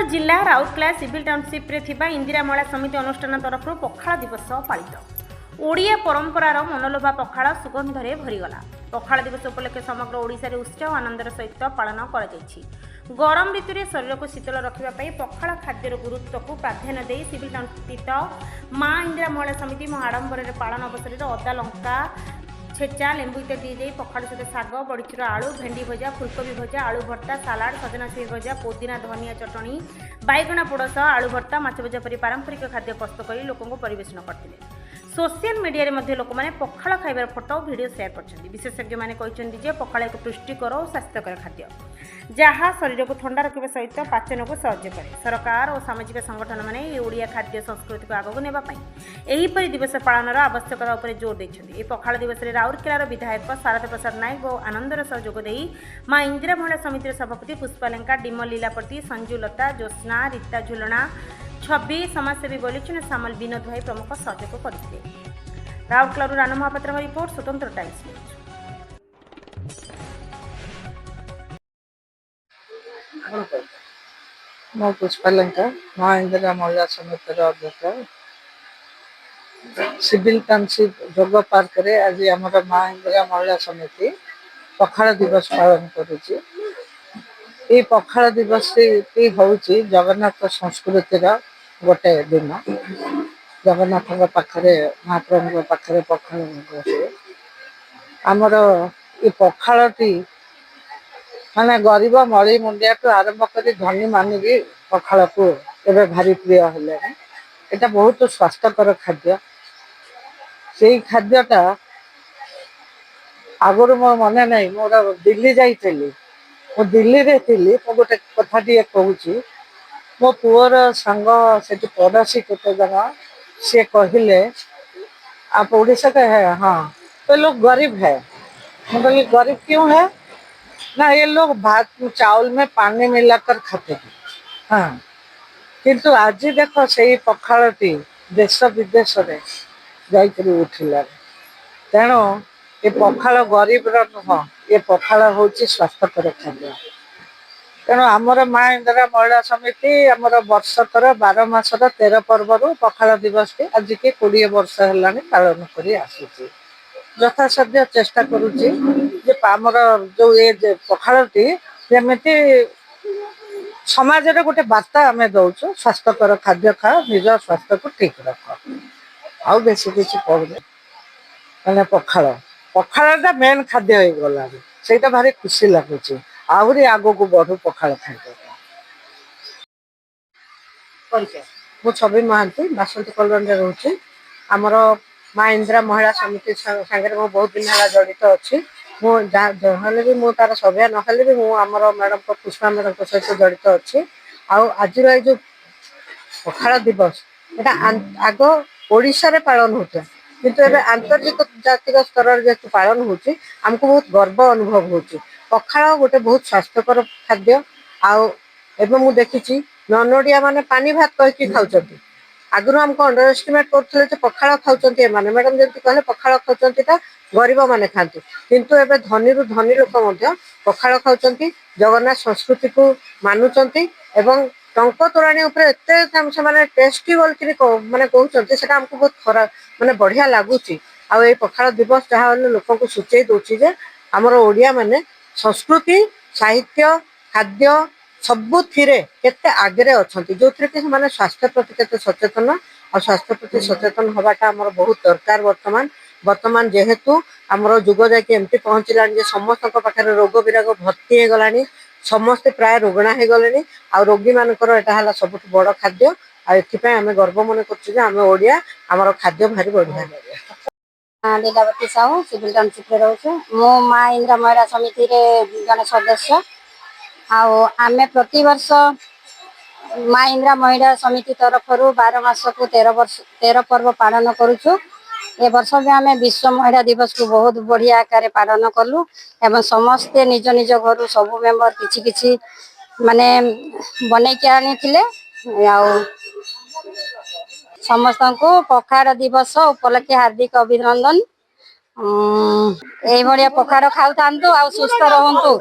सुंदरगढ़ जिला Rourkela civil township रे थिबा इंदिरा महिला समिति अनुष्ठान तरफ पखाड़ दिवस पालित ओडिया परंपरार मनलोभा पखाड़ सुगंधरे भरीगला। पखाड़ दिवस उपलक्षे समग्र ओडिशा उत्साह आनंदर सहित पालन कर गरम ऋतु में शरीर को शीतल रखापी पखाड़ खाद्यर गुरुत्व को प्राधान्य दे सिविल टाउन स्थित माँ इंदिरा महिला समिति आडंबर पालन अवसर में अदा लंका छेचा लेंबू इत्यादि दी पखाड़ सहित शाग बड़ीचुरा आलू भेंडी भजा फुलकोबी भजा आलू भर्ता सालाड सजना छुई भजा पुदीना धनिया चटणी बैगण पोड़ सह आलू भर्ता माछ भजा परी पारंपरिक खाद्य प्रस्तुत कर लोक परिवेशन करते। सोशल मीडिया रे मध्य लोक मैंने पखाड़ खाइबार फोटो और वीडियो शेयर करछन्ति। विशेषज्ञ मैंने कहते पखाड़ एक पुष्टिकर और स्वास्थ्यकर खाद्य जहाँ शरीर को ठंडा रखा सहित पाचन को सहज करे। सरकार और सामाजिक संगठन मैंने ओडिया खाद्य संस्कृति को आगक नेबाई दिवस पालन आवश्यकता उपर जोर देते। पखाड़ दिवस में राउरकेलार विधायक शारदा प्रसाद नायक और आनंदर सह जोग दे माँ इंदिरा महिला समितिर सभापति पुष्पालेंका डिमल लीलापति संजुलता ज्योत्ना रीता झुलना छवि समाजसेवी बलिचन सामल विनोद भाई प्रमुख सहयोग करते। राउरकेला रानू महापात्र रिपोर्ट स्वतंत्र टाइम्स न्यूज। मो पुष्पालेंका माँ इंदिरा महिला समितिर अध्यक्ष सिविल टाउनशिप जोग पार्क रे आज आमर माँ इंदिरा महिला समिति पखाड़ दिवस पालन करुची। ये पखाड़ दिवस हूँ जगन्नाथ संस्कृतिर गोटे दिन। जगन्नाथ पाखरे महाप्रभु पाखरे पखाड़ आमर ये पखाड़ी माने गरीब मली मुंडिया टू आरंभ कर धनी मान भी पखाड़ को एवं भारी प्रिय है। यहाँ बहुत स्वास्थ्यकर खाद्य। से खाद्यटा आगुरी मो मन ना मोर दिल्ली जाइली मो दिल्ली रे थी मो गोटे कथा कहूँ मो पुअर सांग से पड़ोसी केते जन सी कहले आप उड़ीसा का है? हाँ। तो लोग गरीब है। मैं कहली गरीब क्यों है? ना ये लोग भात चावल में पानी मिलाकर खाते हैं। हाँ, किंतु आज देखो से पखाड़टी देश विदेश में जाकर उठिला। तेणु ये पखाड़ गरीब नुह, ये पखाड़ हूँ स्वास्थ्यकर खाद्य। तेणु आमर माँ इंदिरा महिला समिति आमर वर्षकर 12 मासर 13 पर्व पखाड़ दिवस के आज के 20 वर्ष है पालन कर आसुची। यथासाध्य चेष्टा करुची आमर जो ये पखाड़टी जमीती समाज रे गोटे वार्ता आम दौचु स्वास्थ्यकर खाद्य खाओ निज स्वास्थ्य को ठीक रख आ बेसी किसी पड़े मैंने पखाड़ पखाड़ा मेन खाद्य हो गला से भारी खुशी लगुच आहरी आग को बढ़ू पखाड़ खाद्य। मु छवि महांती बासंती कलोनी रोचे। आमर माँ इंदिरा महिला समिति सागर मु बहुत दिन है जड़ित अच्छी। मुझे भी मु तार सभ्य ना भी मुझर मैडम पुष्पा मैडम सहित जड़ित अच्छी। आज जो पखाड़ दिवस यहाँ आग ओडिशा रे पालन होता किंतु एबे आंतर्जातिक स्तर जेहेतु पालन होची हमको बहुत गर्व अनुभव होची। पखाड़ गोटे बहुत स्वास्थ्यकर खाद्य। आबे मु देखी नन ओडिया माने पानी भात कहीकि खाऊछंती। आगु हमको अंडर एस्टिमेट करते पखाड़ खाऊछंती एमाने मैडम जंती कहले पखाड़ खाऊछंती ता गरीब माने खाती किंतु एबे धनी रु धनी लोक मध्य पखाड़ खाऊछंती जगन्नाथ संस्कृति को मानुछंती एवं टंक तोराणी ऊपर एते से माने टेस्टी बोल कि माने कहउछंती सेटा हमको बहुत खराब माने बढ़िया लागुची। आ ए पखाड़ दिवस जहाँ लोक को सूचई दउची जे हमर ओडिया माने संस्कृति साहित्य खाद्य सबुथिरे केते आगे अछंती जो थे कि माने स्वास्थ्य प्रति केते सचेतन और स्वास्थ्य प्रति सचेतन हवाटा हमर बहुत दरकार। वर्तमान जेहेतु हमर जुग जाके एमती पहुंचलानी जे समस्त पाखे रोग विराग भर्ती हो गलानी समस्ते प्राय रोगणा हो गले आ रोगी मानकर एटा हला सबुठ बड़ खाद्य। आ आम गर्व मन कर ओडिया आमर खाद्य भारी बढ़िया। लीलावती साहू सिविल टाउनशिप रोचे। मो माँ इंदिरा महिला समिति जन सदस्य। आमे प्रति वर्ष माँ इंदिरा महिला समिति तरफ 12 मास को 13 पर्व पालन करुचु। ए वर्ष भी आम विश्व महिला दिवस को बहुत बढ़िया आकार पालन कलु एवं समस्ते निज निज घर सब मेम्बर किछि किछि माने बनै के आनी थिले। समस्त को पखाड़ दिवस उपलक्षे हार्दिक अभिनंदन। ए भलिया पखाड़ खाउ थांतु आ सुस्थ रहंतु।